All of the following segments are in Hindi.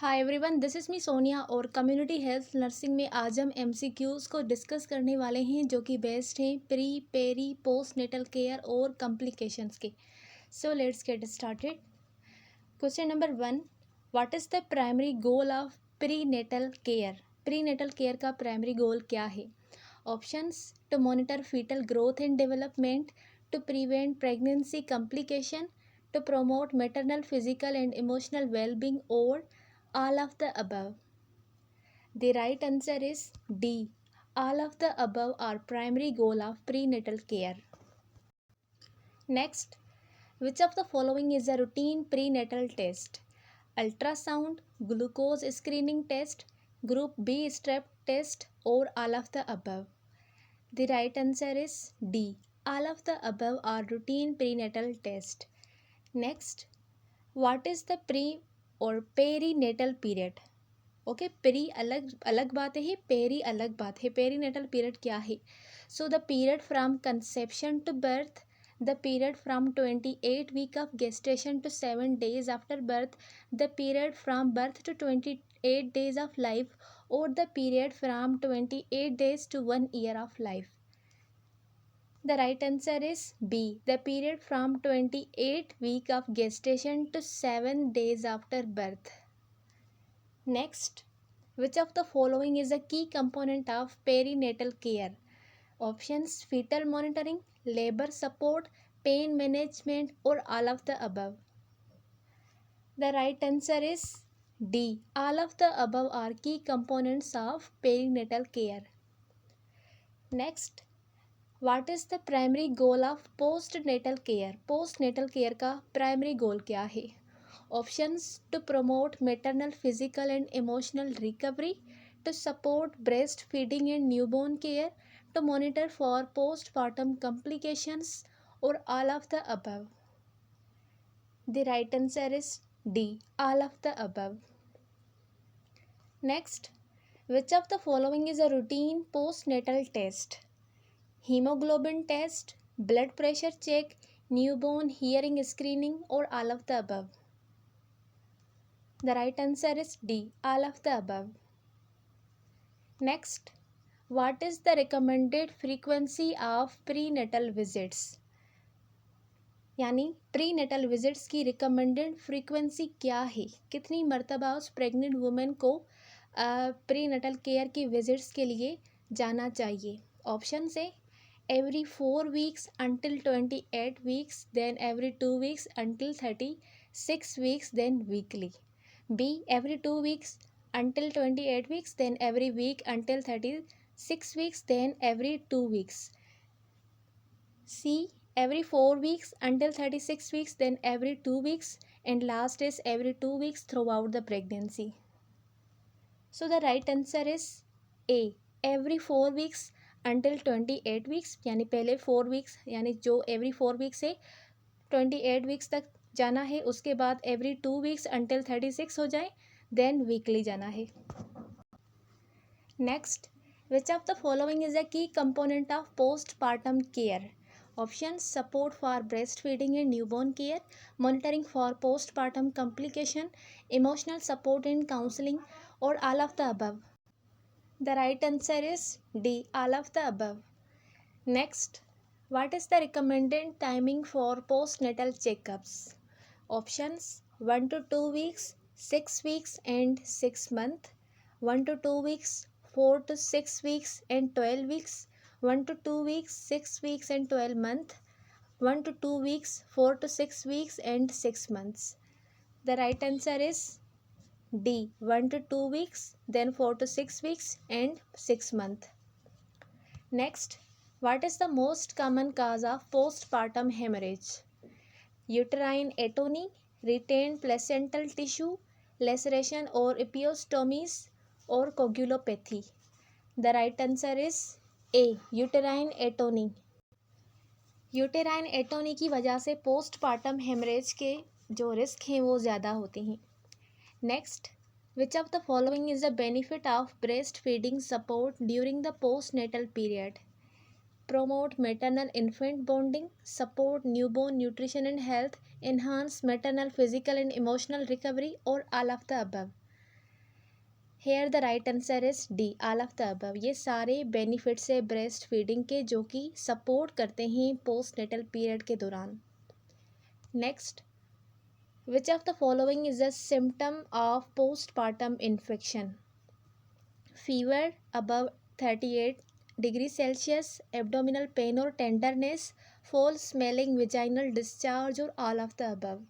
Hi everyone, this is me Sonia और कम्युनिटी हेल्थ नर्सिंग में आज हम एमसीक्यूज़ को डिस्कस करने वाले हैं जो कि बेस्ड हैं pre peri postnatal care और कॉम्प्लिकेशंस के। So let's get started. Question number 1, what is the primary goal of prenatal care? Prenatal care का प्राइमरी गोल क्या है? Options: to monitor fetal growth and development, to prevent pregnancy complication, to promote maternal physical and emotional well-being, or all of the above. The right answer is D. All of the above are primary goal of prenatal care. Next, which of the following is a routine prenatal test? Ultrasound, glucose screening test, group B strep test, or all of the above? The right answer is D. All of the above are routine prenatal test. Next, what is the pre और पेरीनेटल पीरियड? ओके, प्री अलग अलग बात है, पेरी अलग बात है। पेरीनेटल पीरियड क्या है? So the period from conception to birth, the period from 28 week of gestation to 7 days after birth, the period from birth to 28 days of life, और the period from 28 days to 1 year of life. The right answer is B. The period from 28 week of gestation to 7 days after birth. Next, which of the following is a key component of perinatal care? Options: fetal monitoring, labor support, pain management, or all of the above. The right answer is D. All of the above are key components of perinatal care. Next, what is the primary goal of postnatal care? Postnatal care का प्राइमरी गोल क्या है? Options: to promote maternal physical and emotional recovery, to support breastfeeding and newborn care, to monitor for postpartum complications, और all of the above. The right answer is D. All of the above. Next, which of the following is a routine postnatal test? hemoglobin test, blood pressure check, newborn hearing screening, or all of the above? The right answer is D. All of the above. Next, what is the recommended frequency of prenatal visits? यानी प्रीनेटल विजिट्स की रिकमेंडेड फ्रीक्वेंसी क्या है? कितनी मर्तबा उस प्रेग्नेंट वुमेन को प्रीनेटल केयर की विजिट्स के लिए जाना चाहिए? ऑप्शन से every 4 weeks until 28 weeks, then every 2 weeks until 36 weeks, then weekly. B, every 2 weeks until 28 weeks, then every week until 36 weeks, then every 2 weeks. C, every 4 weeks until 36 weeks, then every 2 weeks, and last is every 2 weeks throughout the pregnancy. So the right answer is A, every 4 weeks until 28 weeks, यानी पहले 4 वीक्स, यानी जो एवरी 4 वीक्स से 28 वीक्स तक जाना है, उसके बाद एवरी 2 वीक्स अंटिल 36 हो जाए, देन वीकली जाना है। Next, which of the following is a key component of postpartum care? Option: support for breastfeeding and newborn care, monitoring for postpartum complication, emotional support and counselling, और all of the above? The right answer is D. All of the above. Next, what is the recommended timing for postnatal checkups? Options: 1 to 2 weeks, 6 weeks, and 6 months. 1 to 2 weeks, 4 to 6 weeks, and 12 weeks. 1 to 2 weeks, 6 weeks, and 12 months. 1 to 2 weeks, 4 to 6 weeks, and 6 months. The right answer is D. 1 to 2 weeks, then 4 to 6 weeks, and 6 months. Next, what is the most common cause of postpartum hemorrhage? Uterine atony, retained placental tissue, laceration or episiotomies, or coagulopathy? The right answer is A. Uterine atony. Uterine atony की वजह से पोस्टपार्टम हेमरेज के जो रिस्क हैं वो ज़्यादा होते हैं। Next, which of the following is the benefit of breastfeeding support during the postnatal period? Promote maternal infant bonding, support newborn nutrition and health, enhance maternal physical and emotional recovery, or all of the above? Here the right answer is D, all of the above. ये सारे बेनिफिट्स है ब्रेस्ट फीडिंग के जो कि सपोर्ट करते हैं पोस्ट नेटल पीरियड के दौरान। Next, which of the following is a symptom of postpartum infection? Fever above 38 degree Celsius, abdominal pain और tenderness, foul smelling vaginal discharge और all of the above.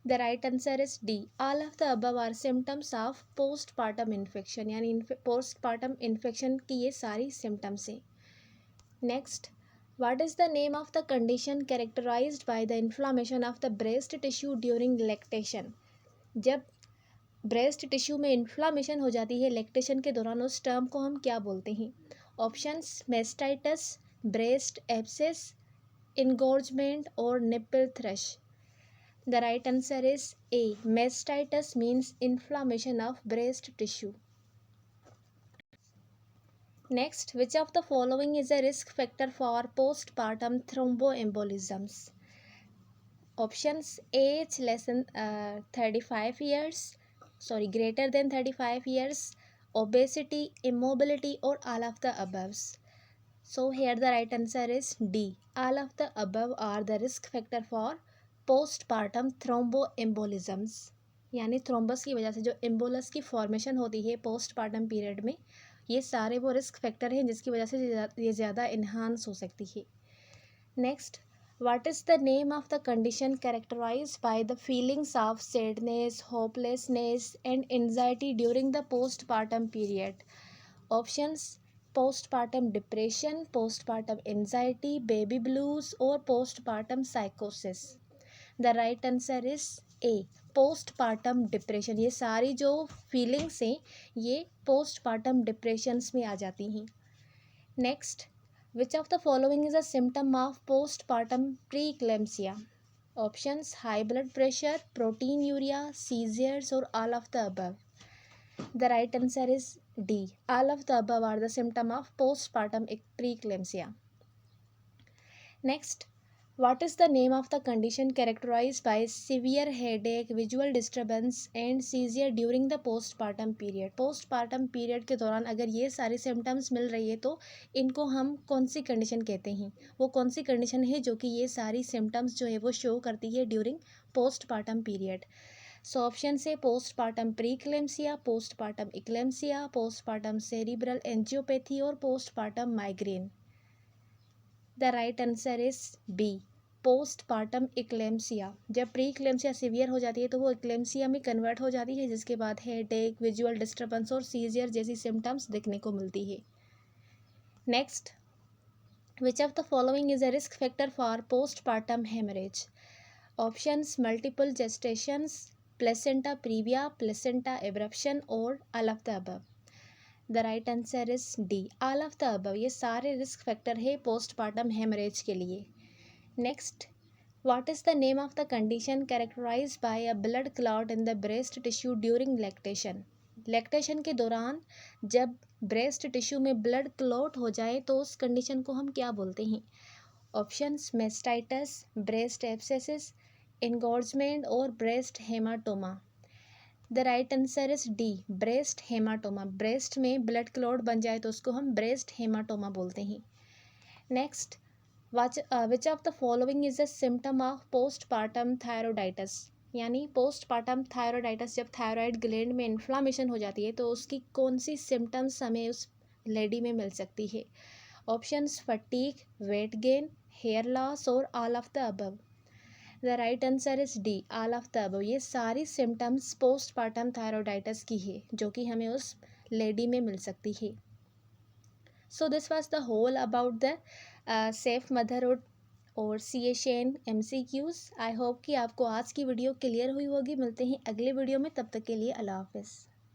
The right answer is D, all of the above are symptoms of postpartum infection, यानी postpartum इन्फेक्शन की ये सारी सिम्टम्स हैं। Next, what is the name of the condition characterized by the inflammation of the breast tissue during lactation? जब ब्रेस्ट टिश्यू में इन्फ्लामेशन हो जाती है लैक्टेशन के दौरान, उस टर्म को हम क्या बोलते हैं? ऑप्शंस मेस्टाइटिस, ब्रेस्ट एब्सेस, इंगोर्जमेंट और nipple thrust. The right answer is A. Mastitis means inflammation of breast tissue. Next, which of the following is a risk factor for postpartum thromboembolisms? Options: age less than 35 years, greater than 35 years, obesity, immobility, or all of the above. So here the right answer is D. All of the above are the risk factor for postpartum thromboembolisms, यानी थ्रोम्बस की वजह से जो एम्बोलस की फॉर्मेशन होती है पोस्टपार्टम पीरियड में, ये सारे वो रिस्क फैक्टर हैं जिसकी वजह से ये ज़्यादा इन्हांस हो सकती है। Next, what is the name of the condition characterized by the feelings of sadness, hopelessness and anxiety during the postpartum period? Options: postpartum depression, postpartum anxiety, baby blues और postpartum psychosis. The right answer is A. postpartum depression. ये सारी जो फीलिंग्स हैं ये postpartum depressions में आ जाती हैं। Next, which of the following is a symptom of postpartum preeclampsia? Options: high blood pressure, proteinuria, seizures और all of the above. The right answer is D. All of the above are the symptom of postpartum preeclampsia. Next, what is the name of the condition characterized by severe headache, visual disturbance and seizure during the postpartum period? postpartum period के दौरान अगर ये सारी symptoms मिल रही है तो इनको हम कौन सी condition कहते हैं? वो कौन सी condition है जो कि ये सारी symptoms जो है वो show करती है during postpartum period? So option से postpartum preeclampsia, postpartum eclampsia, postpartum cerebral angiopathy और postpartum migraine. The right answer is B, postpartum eclampsia. जब प्रीक्लेम्सिया सीवियर हो जाती है तो वो इक्लेम्सिया में कन्वर्ट हो जाती है जिसके बाद हेडेक, विजुअल डिस्टर्बेंस और सीजियर जैसी सिम्टम्स देखने को मिलती है। Next, which of the following is a risk factor for postpartum haemorrhage? Options: multiple gestations, placenta previa, placenta abruption और all of the above. The right answer is D. all of the above. ये सारे रिस्क फैक्टर है पोस्टपार्टम हेमरेज के लिए। Next, what is the name of the condition characterized by a blood clot in the breast tissue during lactation? Lactation के दौरान जब ब्रेस्ट टिश्यू में ब्लड क्लॉट हो जाए तो उस कंडीशन को हम क्या बोलते हैं? Options: mastitis, breast abscesses, engorgement और breast haematoma. The right answer is D, breast haematoma. Breast में ब्लड क्लॉट बन जाए तो उसको हम ब्रेस्ट हेमाटोमा बोलते हैं। Next, which of the following is a symptom of postpartum thyroiditis? यानी पोस्टपार्टम थायरोडाइटिस जब थायराइड ग्लैंड में इन्फ्लामेशन हो जाती है तो उसकी कौन सी सिम्टम्स हमें उस लेडी में मिल सकती है? Options: fatigue, weight gain, hair loss और all of the above. The right answer is D, all of the above. ये सारी सिम्टम्स पोस्टपार्टम थायरोडाइटिस की है जो कि हमें उस लेडी में मिल सकती है। So this was the whole about the safe motherhood और CHN MCQs। आई होप कि आपको आज की वीडियो क्लियर हुई होगी। मिलते हैं अगले वीडियो में, तब तक के लिए अल्लाह हाफिज़।